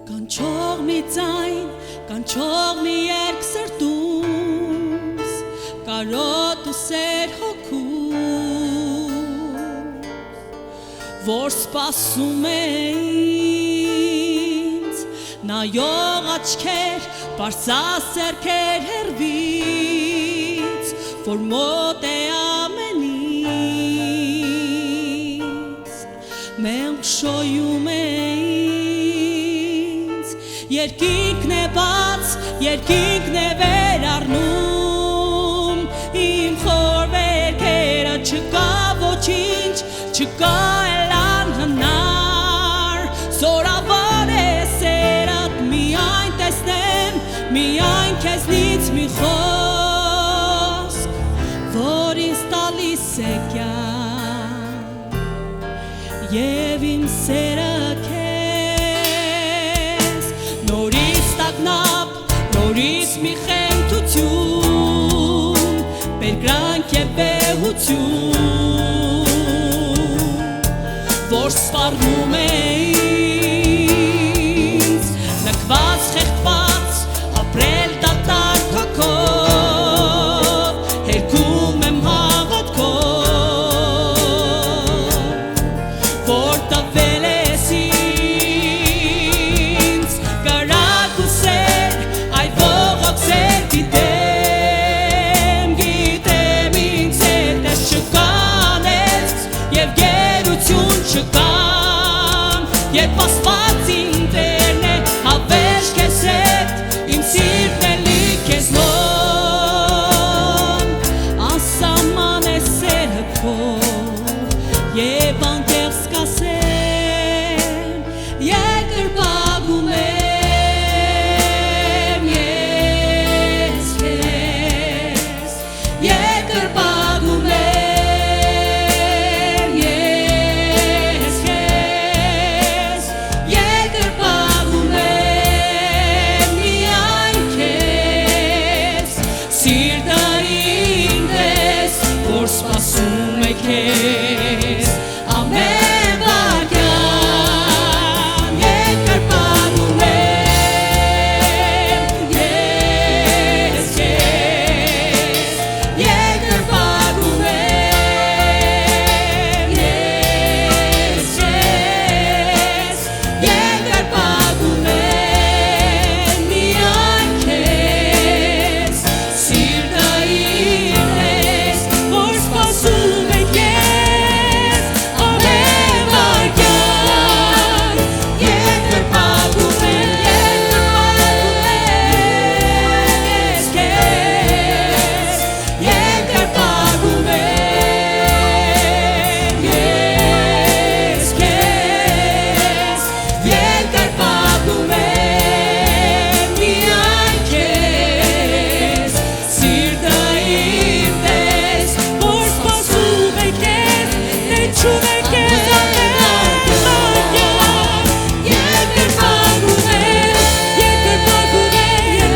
Կանչող մի ձայն, կանչող մի երգ սրտումս, կարոտ ու սեր հոգուս, որ սպասում է ինձ, նայող աչքեր, պարսասերքեր հեռվից, որ մոտ է ամեն ինձ, մենք շոյում ենք Երկինքն է բաց, երկինքն է վերառնում Իմ խորվերքերը չկա ոչինչ, չկա էլ անհնար Զորավոր է սերդ միայն տեսնեմ, միայն քեզնից մի խոսք Որ ինձ տալիս է կյանք Եվ իմ սերը Նորից մի խենթություն, բերկրանք և վեհություն, որ սպառնում է ինձ, լքված, խեղդված, ապրել դատարկ հոգով, հերքում եմ հաղորդքով, որ տվել ես ինձ, կարակ ու սեր, այլ ողոք սեր գիտեմ ինձ հետ ես չկան ես և գերություն չկան երբ ասված իմ տերն է հավերժ քեզ հետ իմ սիրտն է լի քեզնով անսահման է սերը քո և անկեղծ կասեմ երկրպագում Սպասում է քեզ ամեն վայրկյան երկրպագում եմ ես քեզ երկրպագում եմ ես քեզ երկրպագում եմ միայն քեզ սիրտը ինձ Սպասում է քեզ ամեն վայրկյան երկրպագում եմ ես քեզ երկրպագում եմ ես քեզ երկրպագում եմ միայն քեզ սիրտը ինձ Չում է քեզ ամեն վայրկյան երկրպագում եմ երկրպագում եմ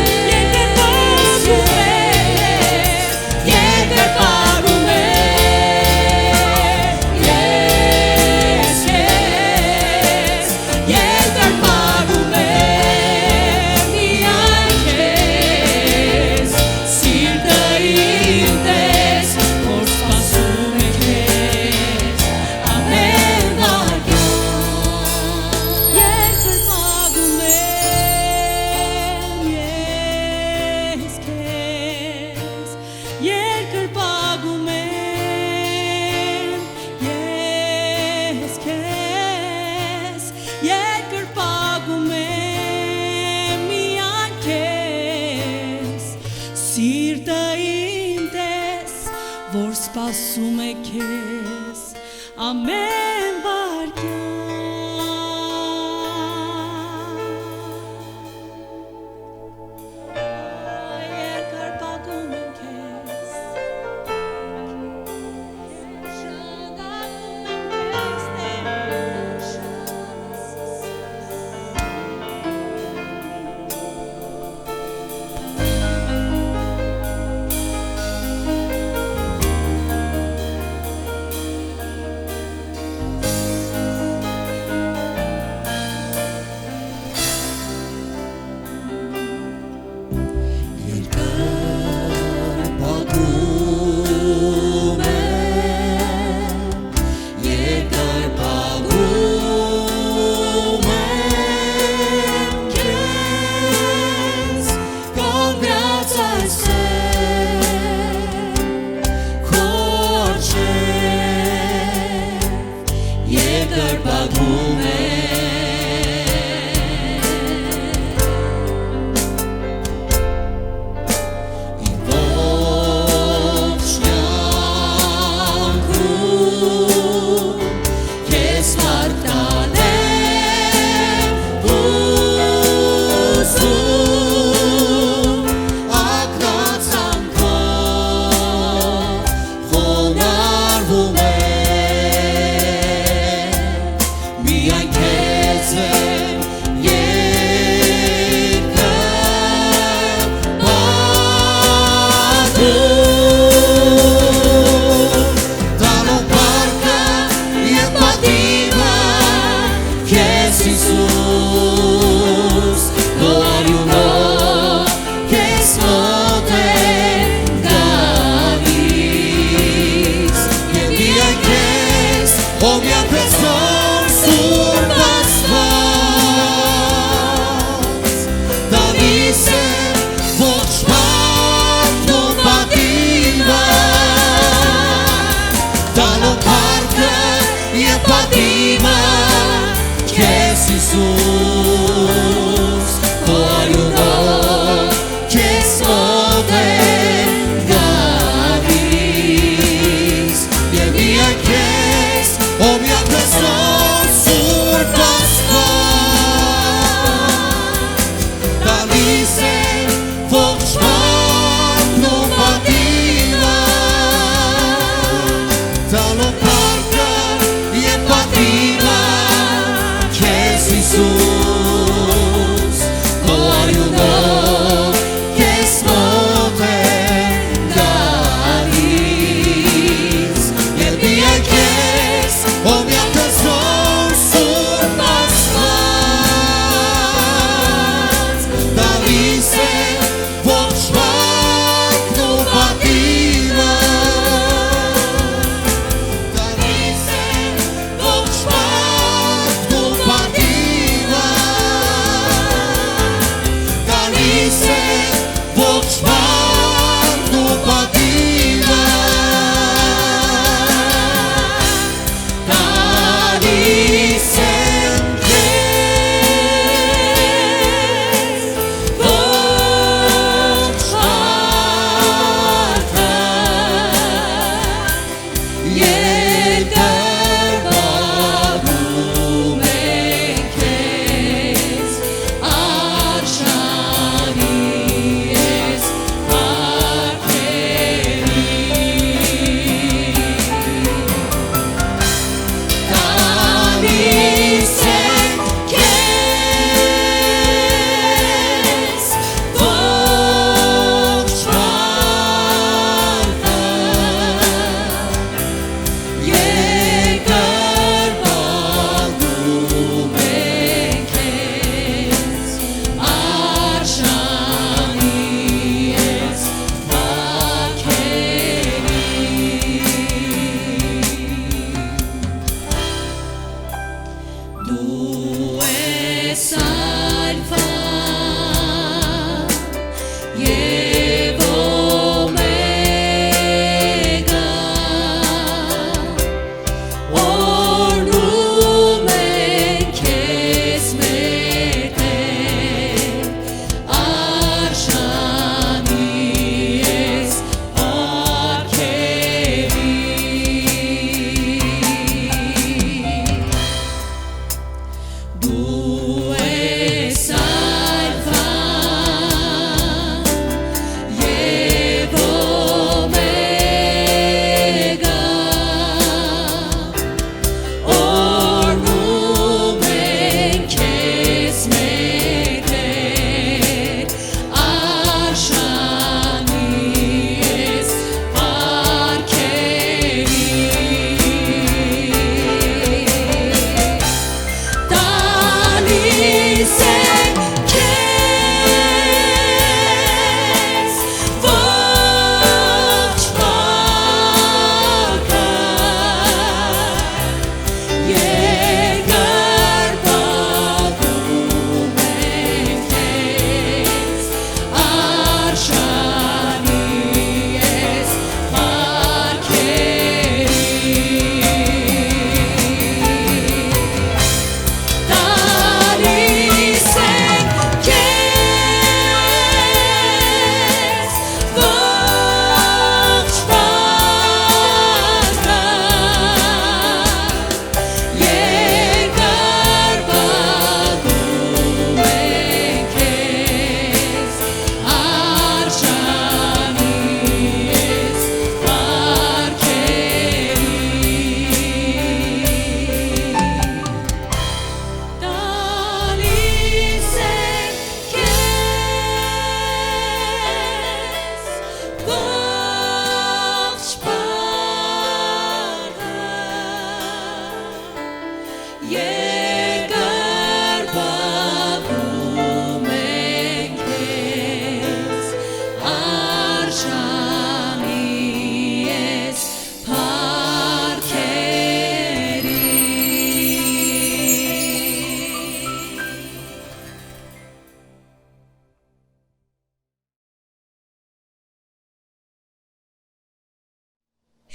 երկրպագում եմ ես քեզ երկրպագում եմ միայն քեզ սիրտը ինձ որ սպասում է քեզ Երկրպագում եմ ես քեզ երկրպագում եմ միայն քեզ սիրտը ինձ որ սպասում է քեզ ամեն վայրկյան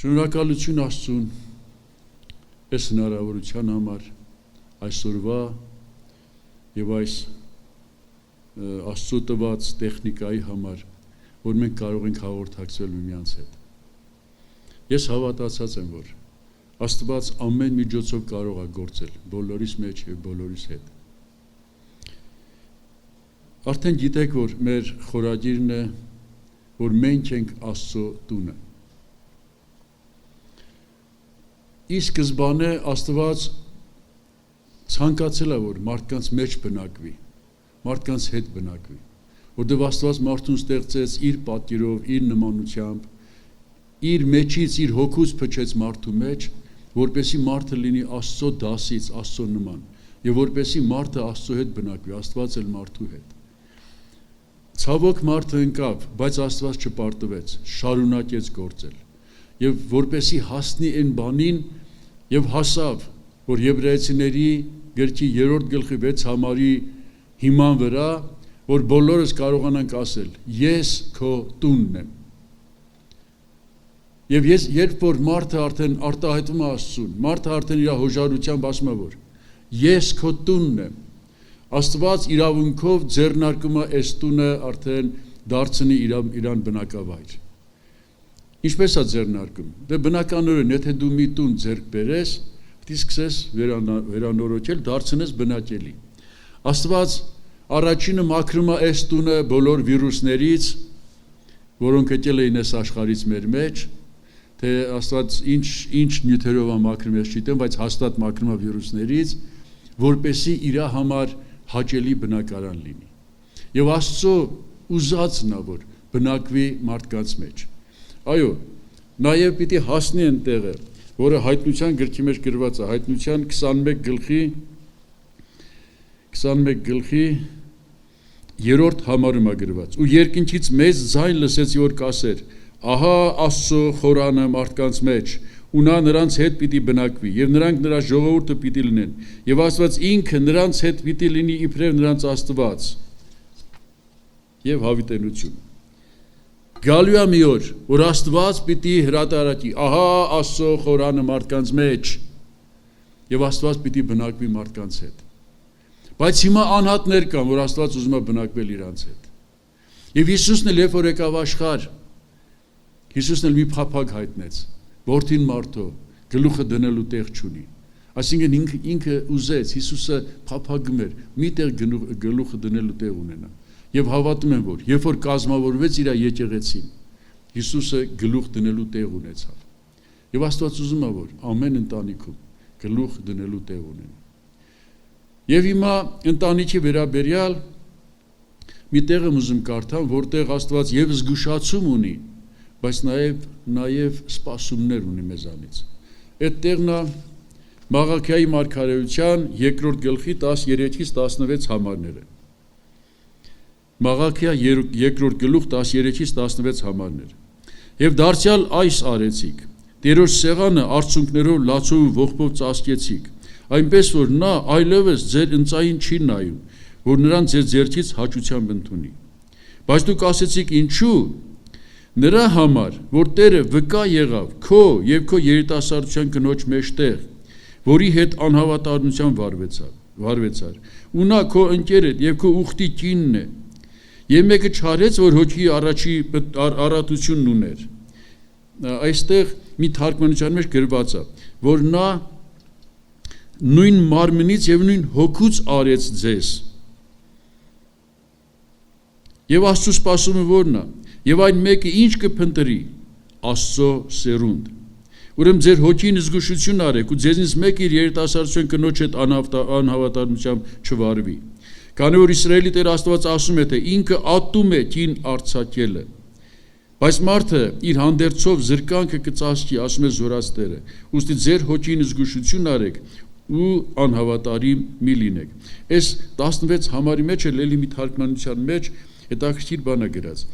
Շնորհակալություն Աստծուն այս հնարավորության համար այսօրվա եւ այս Աստծո տված տեխնիկայի համար, որ մենք կարող ենք հաղորդակցվել միմյանց հետ։ Ես հավատացած եմ, որ Աստված ամեն միջոցով կարող է գործել բոլորիս մեջ եւ բոլորիս հետ։ Արդեն գիտեք, որ մեր խորագիրն է, որ մենք ենք Աստծո տունը։ Ի սկզբանե Աստված ցանկացել է, որ մարդկանց մեջ բնակվի, մարդկանց հետ բնակվի, որտեղ Աստված մարդուն ստեղծեց իր պատկերով, իր նմանությամբ, իր մեջից, իր հոգուց փչեց մարդու մեջ, որպեսզի մարդը լինի Աստծո դասից, Աստծո նման, եւ որպեսզի մարդը Աստծո հետ բնակվի, Աստված էլ մարդու հետ։ Ցավոք մարդը ընկավ, բայց Աստված չպարտվեց, շարունակեց գործել։ Եվ որպեսզի հասնի այն բանին եւ հասավ, որ Եբրայեցիների գրքի 3-րդ գլխի 6 համարի հիման վրա, որ բոլորս կարողանանք ասել. Ես քո տունն եմ։ Եվ երբ որ մարդը արդեն արտահայտվում է Աստծուն, մարդը արդեն իր հոժարությամբ ասում է, որ ես քո տունն եմ, Աստված իրավունքով ձեռնարկում է այս տունը արդեն դարձնի իրան բնակավայր։ Ինչպես է ձեռնարկում։ Դե բնականորեն, եթե դու մի տուն ձեռք բերես, պետք է սկսես վերանորոգել, դարձնես բնակելի։ Աստված առաջինը մաքրում է այս տունը բոլոր վիրուսներից, որոնք եկել էին այս աշխարհից մեր մեջ, թե Աստված ինչ նյութերով է մաքրում, ես չգիտեմ, բայց հաստատ մաքրում է վիրուսներից, որպեսզի իր համար հաճելի բնակարան լինի։ Եվ Աստծո ուզածն է, որ բնակվի մարդկանց մեջ։ Այո, նաև պիտի հասնի այն տեղը, որը հայտնության գրքի մեջ գրված է, հայտնության 21 գլխի 3-րդ համարում է գրված։ Ու երկնքից մեծ ձայն լսեցի, որ կասեր. ահա Աստծո խորանը մարդկանց մեջ, ու նա նրանց հետ պիտի բնակվի, եւ նրանք նրա ժողովուրդը պիտի լինեն, եւ Աստված ինքը նրանց հետ պիտի լինի իբրև նրանց Աստված։ Եվ հավիտենություն։ Գալու է մի օր, որ Աստված պիտի հրատարակի, ահա Աստծո խորանը մարդկանց մեջ, եւ Աստված պիտի բնակվի մարդկանց հետ։ Բայց հիմա անհատներ կան, որ Աստված ուզում է բնակվել իրանց հետ։ Եվ Հիսուսն էլ երբ որ եկավ աշխարհ, Հիսուսն էլ մի փափագ հայտնեց, որդին մարդո գլուխը դնելու տեղ չունի։ Այսինքն ինքը ուզեց, Հիսուսը փափագում էր, մի տեղ գլուխը դնելու տեղ ունենա։ Եվ հավատում եմ, որ երբ որ կազմավորվեց իր եկեղեցին, Հիսուսը գլուխ դնելու տեղ ունեցավ։ Եվ Աստված ուզում է, որ ամեն ընտանիքում գլուխ դնելու տեղ ունենա։ Եվ հիմա ընտանիքի վերաբերյալ մի տեղ եմ ուզում կարդամ, որտեղ Աստված եւ զգուշացում ունի, բայց նաև սպասումներ ունի մեզանից։ Այդ տեղն է Մաղաքիայի մարգարեության 2-րդ գլխի 13-ից 16 համարները։ Մաղաքիա 2-րդ գլուխ 13-ից 16 համարներ։ Եվ դարձյալ այս արեցիք, Տերոջ սեղանը արցունքներով լացով ու ողբով ծածկեցիք, այնպես որ նա այլևս ձեր ընծային չի նայում, որ նրան ձեր ձեռքից հաճությամբ ընդունի։ Բայց դուք ասեցիք ինչու, նրա համար, որ Տերը վկա եղավ քո եւ քո երիտասարդության կնոջ մեջտեղ, որի հետ անհավատարմության վարվեցար, ու նա քո ընկերդ եւ քո ուխտի կինն է, եւ մեկը չարեց, որ հոգի առաջի առատությունն ուներ։ Այստեղ մի թարգմանության մեջ գրված է, որ նա նույն մարմնից եւ նույն հոգուց արեց ձեզ։ Եվ Աստծո սպասումը որն է, եւ այն մեկը ինչ կփնտրի, Աստծո սերունդ։ Ուրեմն ձեր հոգին զգուշություն արեք ու ձեզնից մեկը իր երիտասարդության կնոջ հետ անհավատարմությամբ չվարվի։ Քանի որ Իսրայելի Տեր Աստված ասում է, թե ինքը ատում է կին արձակելը։ Բայց մարդը իր հանդերձով զրկանքը կծածկի, ասում է Զորաց Տերը։ Ուստի ձեր հոգին զգուշություն արեք ու անհավատարիմ մի լինեք։ Այս 16 համարի մեջ էլ էլի մի թարգմանության մեջ հետաքրքիր բան է գրած։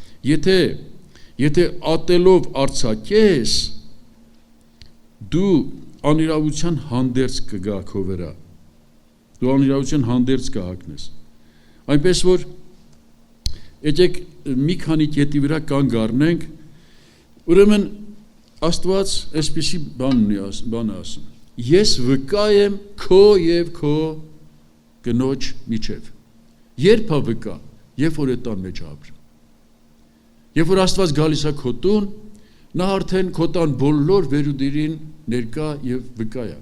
Եթե ատելով արձակես, դու անիրավության հանդերձ կգա քո վրա։ Դու անիրավության հանդերձ կհագնես։ Այնպես որ եկեք մի քանի կետի վրա կանգ առնենք, ուրեմն Աստված այսպիսի բան ասում. Ես վկա եմ քո եւ քո կնոջ միջև։ Երբ է վկա, երբ որ այդ տան մեջ ապրում։ Երբ որ Աստված գալիս է քո տուն, նա արդեն քո տան բոլոր վերուդիրին ներկա եւ վկա է։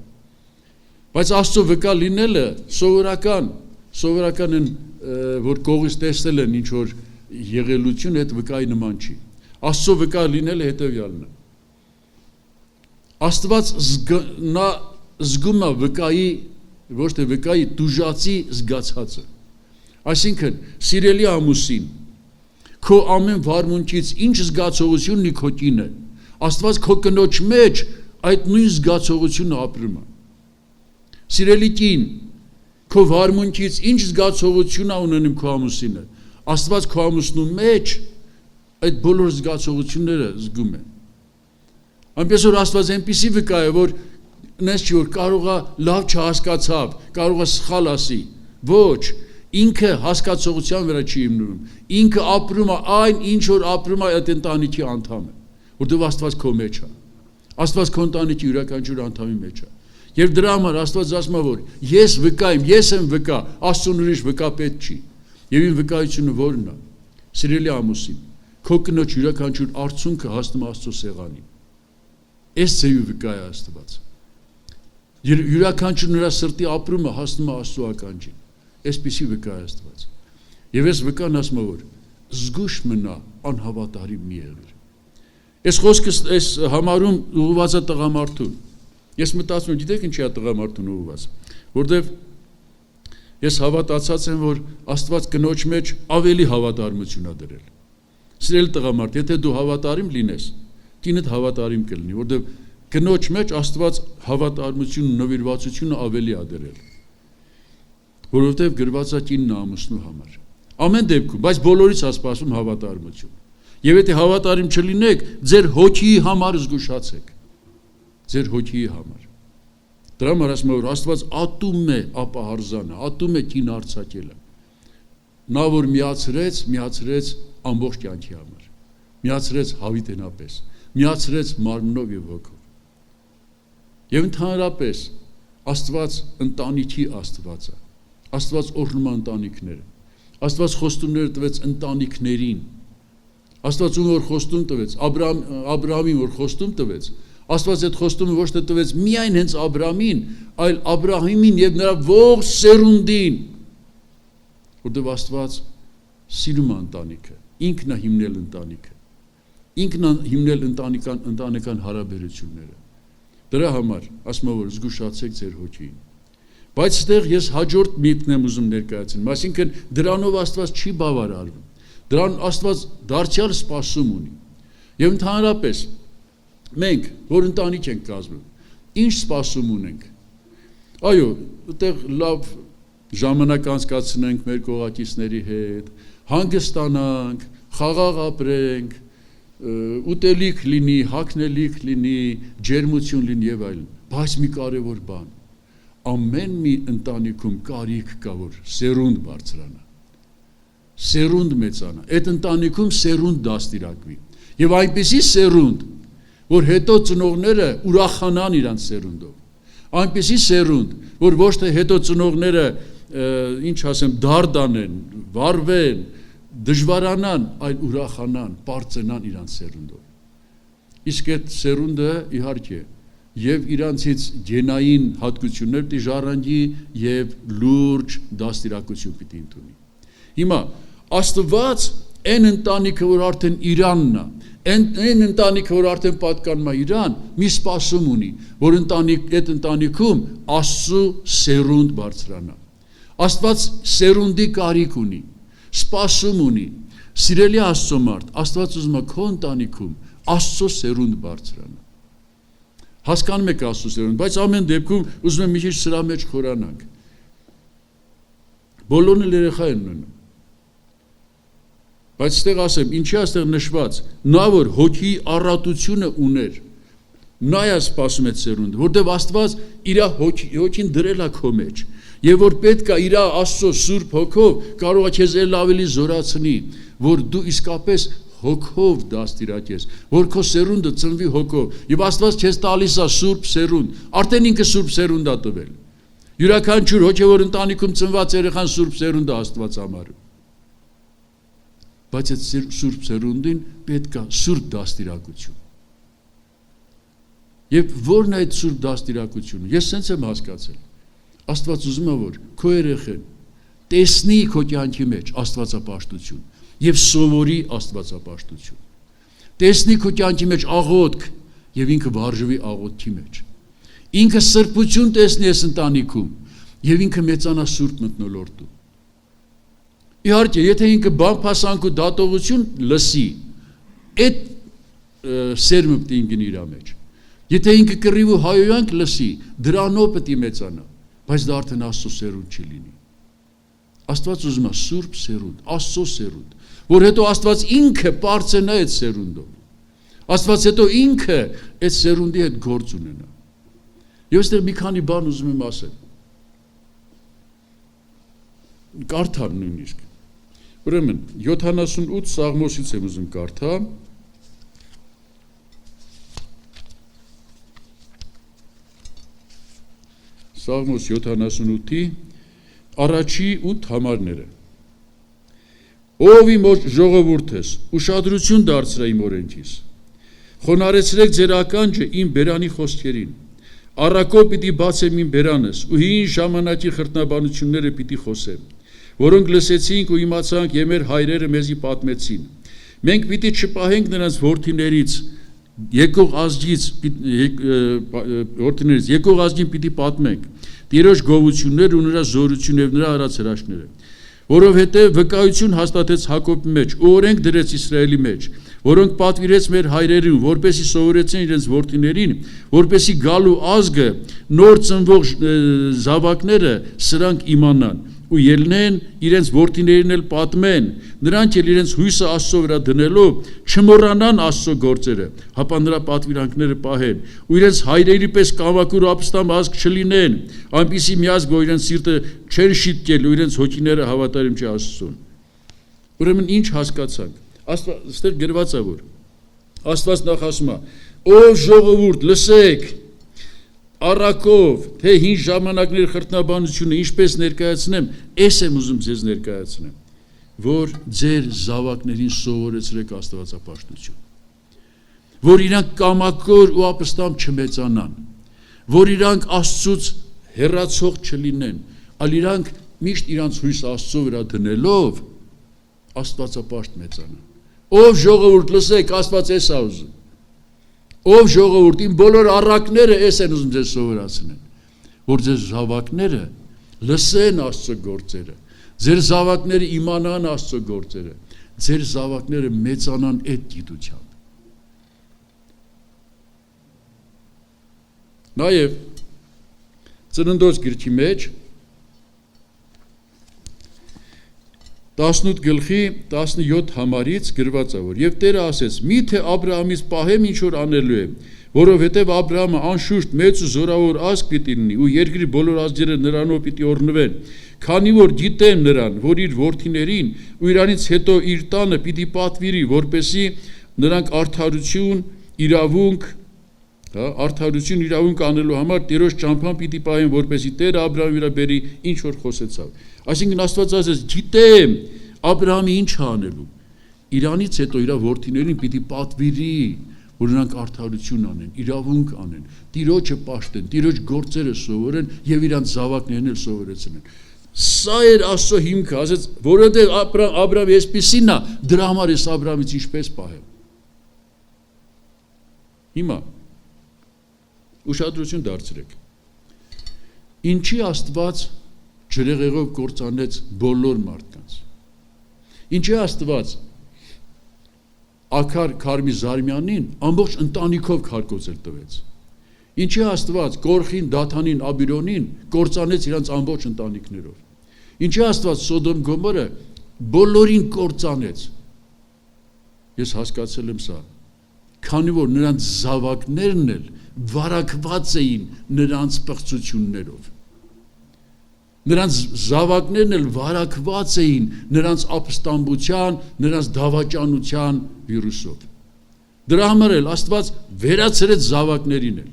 Բայց Աստծո վկա լինելը սովորական են, որ կողից տեսել են ինչ որ եղելություն, այդ վկայի նման չի։ Աստծո վկա լինելը հետևյալն է։ Աստված նա զգում է վկայի, ոչ թե վկայի դուժացի զգացածը։ Այսինքն, սիրելի ամուսին, քո ամեն վարմունքից ինչ զգացողություն ունի քո կինը, Աստված քո կնոջ մեջ այդ նույն զգացողությունը ապրում է։ Սիրելի կին, քո վարմունքից ինչ զգացողություն է ունենում քո ամուսինը, Աստված քո ամուսնու մեջ այդ բոլոր զգացողությունները զգում է։ Այնպես որ Աստված այնպիսի վկա է, որ նես չի որ կարող է լավ չհասկացավ, կարող է սխալ ասի։ Ոչ, ինքը հասկացողության վրա չի հիմնվում։ Ինքը ապրում է այն, ինչ որ ապրում է այդ ընտանիքի անդամը, որտեղ Աստված քո մեջ է։ Աստված քո ընտանիքի յուրաքանչյուր անդամի մեջ է։ Եվ դրա համար Աստված ասում է, որ ես վկա եմ, ես եմ վկա, Աստծուն ուրիշ վկա պետք չի։ Եվ իմ վկայությունը որն է։ Սիրելի ամուսին, քո կնոջ յուրաքանչյուր արցունքը հասնում է Աստծո սեղանին։ Այս ձեւի վկա է Աստված։ Յուրաքանչյուր նրա սրտի ապրումը հասնում է Աստծո ականջին։ Այսպիսի վկա է Աստված։ Եվ այս վկան ասում է, որ զգուշ մնա, անհավատարիմ մի եղիր։ Այս խոսքը այս համարում ուղղված է տղամարդուն։ Ես մտածում եմ, գիտեք ինչի է տղամարդուն ուղղված, որտեվ ես հավատացած եմ, որ Աստված կնոջ մեջ ավելի հավատարմություն է դրել։ Սիրելի տղամարդ, եթե դու հավատարիմ լինես, կինդ հավատարիմ կլինի, որտեվ կնոջ մեջ Աստված հավատարմությունն, նվիրվածությունը ավելի է դրել։ Որովհետև գրված է կինն ամուսնու համար։ Ամեն դեպքում, բայց բոլորից է սպասում հավատարմություն։ Եվ եթե հավատարիմ չլինեք, ձեր հոգիի համար զգուշացեք։ ձեր հոգիի համար։ Դրա համար ասում է, որ Աստված ատում է ապահարզանը, ատում է կին արձակելը։ Նա որ միացրեց ամբողջ կյանքի համար, միացրեց հավիտենապես, միացրեց մարմնով եւ հոգով։ Եվ ընդհանրապես Աստված ընտանիքի Աստված է, Աստված օրհնում է ընտանիքները, Աստված խոստումներ տվեց ընտանիքներին, Աստված ում որ խոստում տվեց, Աբրահամին որ խոստում տվեց, Աստված այդ խոստումը ոչ թե տվեց միայն հենց Աբրահամին, այլ Աբրահամին եւ նրա ողջ սերունդին, որտեղ Աստված սիրում է ընտանիքը, ինքն է հիմնել ընտանիքը, ինքն է հիմնել ընտանեկան հարաբերությունները։ Դրա համար ասում եմ, որ զգուշացեք ձեր հոգին։ Բայց այդտեղ ես հաջորդ միտքն եմ ուզում ներկայացնել, այսինքն դրանով Աստված չի բավարարվում, դրան Աստված դարձյալ սպասում ունի։ Եվ ընդհանրապես մենք, որ ընտանիք ենք կազմում, ինչ սպասում ունենք։ Այո, այդտեղ լավ ժամանակ անցկացնենք մեր կողակիցների հետ, հանգստանանք, խաղաղ ապրենք, ուտելիք լինի, հագնելիք լինի, ջերմություն լինի եւ այլն։ Բայց մի կարևոր բան, ամեն մի ընտանիքում կարիք կա, որ սերունդ բարձրանա, սերունդ մեծանա, այդ ընտանիքում սերունդ դաստիարակվի եւ այնպիսի սերունդ, որ հետո ծնողները ուրախանան իրանց սերունդով, այնպիսի սերունդ, որ ոչ թե հետո ծնողները ինչ ասեմ, դարդանեն, վարվեն, դժվարանան, այլ ուրախանան, բարձրանան իրանց սերունդով։ Իսկ այդ սերունդը իհարկե եւ իրանցից գենային հատկություններ պիտի ժառանգի եւ լուրջ դաստիարակություն պիտի ընդունի։ Հիմա Աստված այն ընտանիքը, որ արդեն իրանն է, այն ընտանիքը, որ արդեն պատկանում է իրան, մի սպասում ունի, որ այդ ընտանիքում Աստծո սերունդ բարձրանա։ Աստված սերունդի կարիք ունի, սպասում ունի, սիրելի Աստծո մարդ, Աստված ուզում է քո ընտանիքում Աստծո սերունդ բարձրանա։ Հասկանում եք Աստծո սերունդ, բայց ամեն դեպքում ուզում եմ մի քիչ սրա մեջ խորանանք։ Բոլորն էլ երեխա են ունենում։ Բայց այստեղ ասեմ, ինչի այստեղ նշված, նա որ հոգի առատությունը ուներ, նա է սպասում այդ սերունդը, որտեղ Աստված իր հոգին դրել է քո մեջ, եւ որ պետք է իր Աստծո սուրբ հոգով կարող է քեզ ել ավելի զորացնի, որ դու իսկապես հոգով դաստիարակես, որ քո սերունդը ծնվի հոգով, եւ Աստված քեզ տալիս է սուրբ սերունդ, արդեն ինքը սուրբ սերունդ է տվել։ Յուրաքանչյուր հոգեվոր ընտանիքում ծնված երեխան սուրբ սերունդ է Աստված համարում։ Բայց այդ սուրբ սերունդին պետք է սուրբ դաստիարակություն։ Եվ որն է այդ սուրբ դաստիարակությունը։ Ես sense եմ հասկացել։ Աստված ուզում է, որ քո երեխեն տեսնի քո կյանքի մեջ աստվածապաշտություն եւ սովորի աստվածապաշտություն։ Տեսնի քո կյանքի մեջ աղոթք եւ ինքը վարժվի աղոթքի մեջ։ Ինքը սրբություն տեսնի այս ընտանիքում եւ ինքը մեծանա սուրբ մթնոլորտում։ Իհարկե, եթե ինքը բամփասանք ու դատողություն լսի, այդ սերմը պիտի ինգնի իր մեջ։ Եթե ինքը կռիվ ու հայոյանք լսի, դրանով պիտի մեծանա, բայց դա արդեն Աստծո սերունդ չի լինի։ Աստված ուզում է սուրբ սերունդ, Աստծո սերունդ, որ հետո Աստված ինքը բարձրանա այդ սերունդով։ Աստված հետո ինքը այդ սերունդի հետ գործ ունենա։ Եվ այստեղ մի քանի բան ուզում եմ ասել։ Կարդամ նույնիսկ։ Ուրեմն 78 Սաղմոսից եմ ուզում կարդամ։ Սաղմոս 78-ի առաջի 8 համարները։ Ով իմ ժողովուրդս, ուշադրություն դարձրա իմ օրենքիս։ Խոնարհեցրեք ձեր ականջը իմ բերանի խոսքերին։ Առակով պիտի բացեմ իմ բերանս ու հին ժամանակի խրտնաբանությունները պիտի խոսեմ, որոնք լսեցինք ու իմացանք եւ մեր հայրերը մեզի պատմեցին։ Մենք պիտի չպահենք նրանց որդիներից, եկող ազգին պիտի պատմենք Տիրոջ գովություններ ու նրա զորություն եւ նրա արած հրաշքները, որովհետեւ վկայություն հաստատեց Հակոբի մեջ ու օրենք դրեց Իսրայելի մեջ, որոնք պատվիրեց մեր հայրերին, որպեսզի սովորեցին իրենց որդիներին, որպեսզի գալու ազգը նոր ծնվող զավակները սրանք իմանան ու ելնեն իրենց որդիներին էլ պատմեն, նրանք էլ իրենց հույսը Աստծո վրա դնելով չմոռանան Աստծո գործերը, հապա նրա պատվիրանքները պահեն, ու իրենց հայրերի պես կամակուր ապստամբ ազգ չլինեն, այնպիսի միազգ, որ իրենց սիրտը չեն շիտկել ու իրենց հոգիները հավատարիմ չի Աստծուն։ Ուրեմն ինչ հասկացանք։ Այստեղ գրված է որ Աստված նախ ասում է. «Ով ժողովուրդ, լսեք, առակով, թե հին ժամանակների խրտնաբանությունը ինչպես ներկայացնեմ, ես եմ ուզում ձեզ ներկայացնեմ, որ ձեր զավակներին սովորեցրեք աստվածապաշտություն, որ իրանք կամակոր ու ապստամբ չմեծանան, որ իրանք Աստծուց հեռացող չլինեն, այլ իրանք միշտ իրանց հույս Աստծո վրա դնելով աստվածապաշտ մեծանան։ Ով ժողովուրդ, լսեք, Աստված էս է ուզում։ Ով ժողովուրդ, իմ բոլոր առակները էս են ուզում ձեզ սովորացնեն, որ ձեր զավակները լսեն Աստծո գործերը, ձեր զավակները իմանան Աստծո գործերը, ձեր զավակները մեծանան այդ գիտությամբ։ Նաև Ծննդոց գրքի մեջ 18 գլխի 17 համարից գրված է որ եւ Տերը ասեց. «Միթե Աբրահամից պահեմ ինչ որ անելու եմ, որովհետեւ Աբրահամը անշուշտ մեծ ու զորավոր ազգ պիտի լինի ու երկրի բոլոր ազգերը նրանով պիտի օրհնվեն, քանի որ գիտեմ նրան, որ իր որդիներին ու իրանից հետո իր տանը պիտի պատվիրի, որպեսի նրանք արդարություն իրավունք անելու համար Տերոջ ճամփան պիտի պահեն, որպեսի Տերը Աբրահամի վրա բերի ինչ որ խոսեցավ»։ Այսինքն Աստված ասեց. «Գիտեմ Աբրահամի ինչ է անելու, իրանից հետո իր որդիներին պիտի պատվիրի, որ նրանք արդարություն անեն, իրավունք անեն, Տիրոջը պաշտեն, Տիրոջ գործերը սովորեն եւ իրանց զավակներն էլ սովորեցնեն»։ Սա էր Աստծո հիմքը, ասեց, որովհետեւ Աբրահամը այսպեսին է, դրա համար ես Աբրահամից ինչպես պահեմ։ Հիմա ուշադրություն դարձրեք։ Ինչի Աստված ջրեղեղով կործանեց բոլոր մարդկանց։ Ինչի Աստված Աքար Քարմի Զարմյանին ամբողջ ընտանիքով քարկոծել տվեց։ Ինչի Աստված Կորխին, Դաթանին, Աբիրոնին կործանեց իրանց ամբողջ ընտանիքներով։ Ինչի Աստված Սոդոմ Գոմորը բոլորին կործանեց։ Ես հասկացել եմ սա, քանի որ նրանց զավակներն էլ վարակված էին նրանց պղծություններով։ Նրանց զավակներն էլ վարակված էին նրանց ապստամբության, նրանց դավաճանության վիրուսով։ Դրա համար էլ Աստված վերացրեց զավակներին էլ։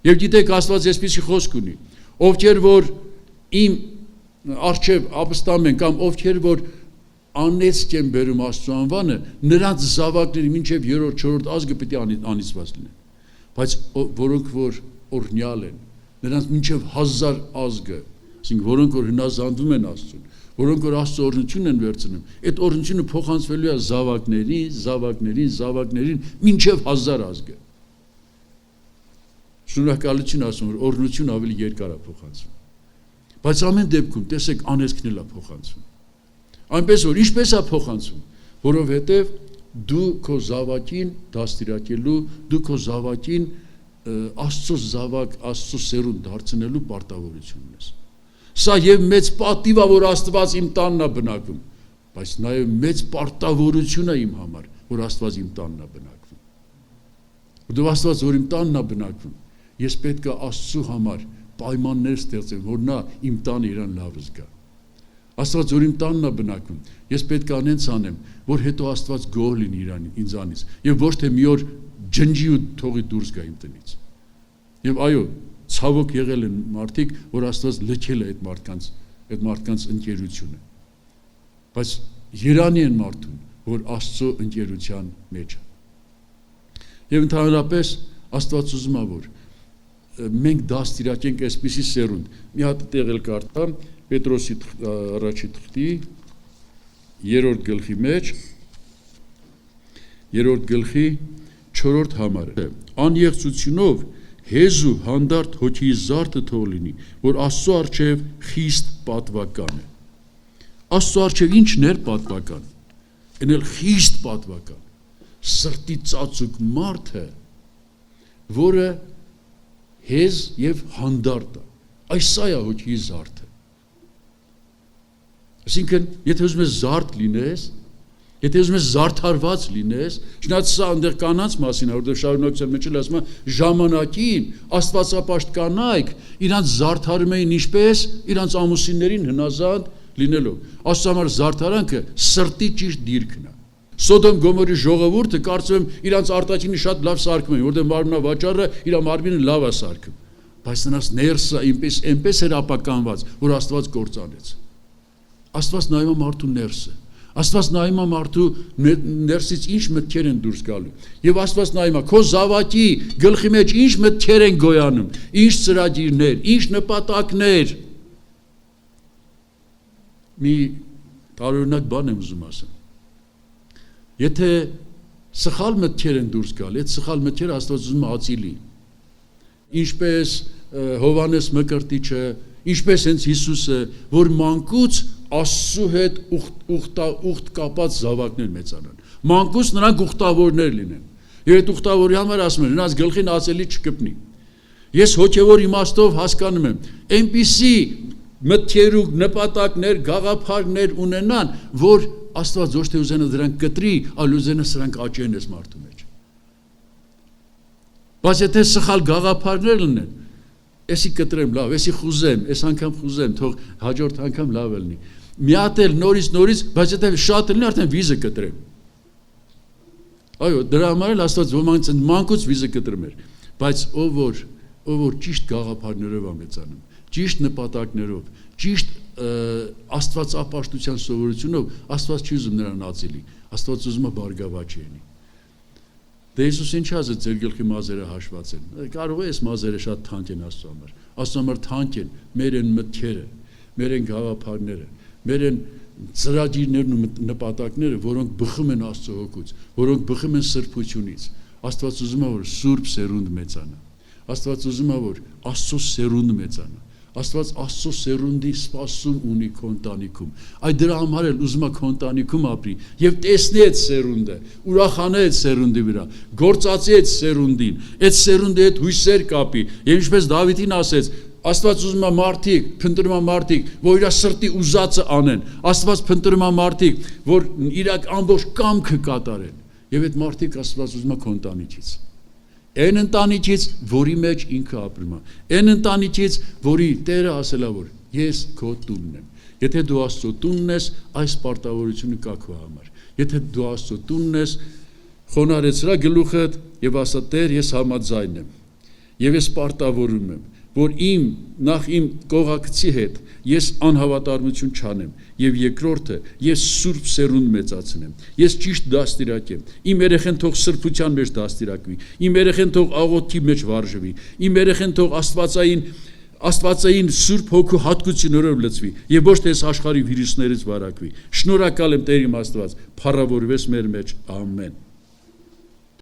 Եվ գիտեք, Աստված այսպիսի խոսք ունի. ովքեր որ իմ առջև ապստամբ են կամ ովքեր որ անեծք են բերում Աստծո անվանը, նրանց զավակների մինչև 3-րդ, 4-րդ ազգը պիտի անիծված լինեն։ Բայց որոնք որ օրհնյալ են, նրանց մինչև 1000 ազգը, այսինքն որոնք որ հնազանդվում են Աստծուն, որոնք որ Աստծո օրհնությունն են վերցնում, այդ օրհնությունը փոխանցվելու է զավակներին, մինչև 1000 ազգը։ Շնորհակալություն ասում, որ օրհնություն ավելի երկար է փոխանցվում։ Բայց ամեն դեպքում տեսեք անեծքն էլ է փոխանցվում։ Այնպես որ ինչպես է փոխանցվում, որովհետև դու քո զավակին դաստիարակելու, դու քո զավակին Աստծո զավակ, Աստծո սերունդ դարձնելու պարտավորություն ունես։ Սա եւ մեծ պատիվ է, որ Աստված իմ տանն է բնակվում, բայց նաեւ մեծ պարտավորություն է իմ համար, որ Աստված իմ տանն է բնակվում։ Դու Աստված որ իմ տանն է բնակվում, ես պետք է Աստծո համար պայմաններ ստեղծեմ, որ նա իմ տանը իրան լավ զգա։ Աստված որ իմ տանն է բնակվում, ես պետք է անենց անեմ, որ հետո Աստված գոհ լինի ինձանից, եւ ոչ թե մի օր ջնջի ու թողի դուրս գա իմ տնից։ Եվ այո, ցավոք եղել են մարդիկ, որ Աստված լքել է այդ մարդկանց ընկերությունը։ Բայց երանի են մարդուն, որ Աստծո ընկերության մեջ է։ Եվ ընդհանրապես Աստված ուզում է, որ մենք դաստիարակենք այսպիսի սերունդ։ Մի հատ տեղ էլ կարդամ Պետրոսի առաջի թղթի 3-րդ գլխի մեջ 3-րդ գլխի 4-րդ համարը անեղծությունով հեզու հանդարտ հոգի զարդը թող լինի, որ Աստծո առջև խիստ պատվական է։ Աստծո առջև ինչն էր պատվական։ Էնել խիստ պատվական։ Սրտի ծածուկ մարդը, որը հեզ եւ հանդարտ է։ Այս սա է հոգի զարդը։ Այսինքն, եթե ուզում ես զարդ լինես, եթե ուզում ես զարդարված լինես, շնորհած սա այնտեղ կանանց մասին, որտեղ շարունակության մեջ էլ ասում է ժամանակին աստվածապաշտ կանայք իրանց զարդարում էին ինչպես իրանց ամուսիններին հնազանդ լինելով։ Աստծո համար զարդարանքը սրտի ճիշտ դիրքն է։ Սոդոմ Գոմորի ժողովուրդը կարծում եմ իրանց արտաքինը շատ լավ սարքում էին, որտեղ մարմնավաճառը իր մարմինը լավ է սարքում, բայց նրանց ներսը այնպես էր ապականված, որ Աստված կործանեց։ Աստված նայում է մարդու ներսը։ Աստված նայում է մարդու ներսից ինչ մտքեր են դուրս գալու։ Եվ Աստված նայում է քո զավակի գլխի մեջ ինչ մտքեր են գոյանում, ինչ ծրագիրներ, ինչ նպատակներ։ Մի տարօրինակ բան եմ ուզում ասեմ։ Եթե սխալ մտքեր են դուրս գալ, այդ սխալ մտքերը Աստված ուզում է ածիլի։ Ինչպես Հովանես Մկրտիչը, ինչպես հենց Հիսուսը, որ մանկուց Աստծու հետ ուխտ կապած զավակներ մեծանան։ Մանկուց նրանք ուխտավորներ լինեն։ Եվ այդ ուխտավորի համար ասում են, նրանց գլխին ածելի չկպնի։ Ես հոգևոր իմաստով հասկանում եմ, այնպիսի մտքեր ու նպատակներ, գաղափարներ ունենան, որ Աստված ոչ թե ուզենա դրանք կտրի, այլ ուզենա սրանք աճեն այս մարդու մեջ։ Բայց եթե սխալ գաղափարներ լինեն, էսի կտրեմ լավ, էսի խուզեմ, այս անգամ խուզեմ, թող հաջորդ անգամ լավ լինի։ Մի հատ էլ նորից, բայց եթե շատ լինի, արդեն վիզը կտրեմ։ Այո, դրա համար էլ Աստված ոմանց մանկուց վիզը կտրում էր, բայց ով որ ճիշտ գաղափարներով է մեծանում, ճիշտ նպատակներով, ճիշտ աստվածապաշտության սովորությունով, Աստված չի ուզում նրան ածիլի, Աստված ուզում է բարգավաճ լինի։ Դե Հիսուս ինչ ասեց, ձեր գլխի մազերը հաշված են։ Կարող է այս մազերը շատ թանկ են Աստծո համար։ Աստծո համար թանկ են մեր են մտքերը, մեր են գաղափարները, մեր են ծրագիրներն ու նպատակները, որոնք բխում են Աստծո հոգուց, որոնք բխում են սրբությունից։ Աստված ուզում է, որ սուրբ սերունդ մեծանա։ Աստված ուզում է, որ Աստծո սերունդ մեծանա։ Աստված Աստծո սերունդի սպասում ունի քո ընտանիքում։ Այդ դրա համար էլ ուզում է քո ընտանիքում ապրի եւ տեսնի այդ սերունդը, ուրախանա այդ սերունդի վրա, գործածի այդ սերունդին, այդ սերունդի հետ հույսեր կապի։ Եվ ինչպես Դավիթին ասեց, Աստված ուզում է մարդիկ, փնտրում է մարդիկ, որ իր սրտի ուզածը անեն։ Աստված փնտրում է մարդիկ, որ իր ամբողջ կամքը կատարեն։ Եվ այդ մարդիկ Աստված ուզում է քո ընտանիքից։ Այն ընտանիքից, որի մեջ ինքը ապրում է, այն ընտանիքից, որի Տերը ասել է, որ ես քո տունն եմ։ Եթե դու Աստծո տունն ես, այս պարտավորությունը կա քո համար։ Եթե դու Աստծո տունն ես, խոնարհեցրա գլուխդ եւ ասա՝ Տեր, ես համաձայն եմ։ Եվ ես պարտավորում եմ, որ նախ իմ կողակցի հետ ես անհավատարմություն չանեմ եւ երկրորդը ես սուրբ սերունդ մեծացնեմ, ես ճիշտ դաստիարակեմ, իմ երեխեն թող սրբության մեջ դաստիարակվի, իմ երեխեն թող աղոթքի մեջ վարժվի, իմ երեխեն թող աստվածային սուրբ հոգու հատկություններով լցվի եւ ոչ թե այս աշխարհի վիրուսներից վարակվի։ Շնորհակալ եմ Տեր իմ Աստված, փառավորվես մեր մեջ, ամեն։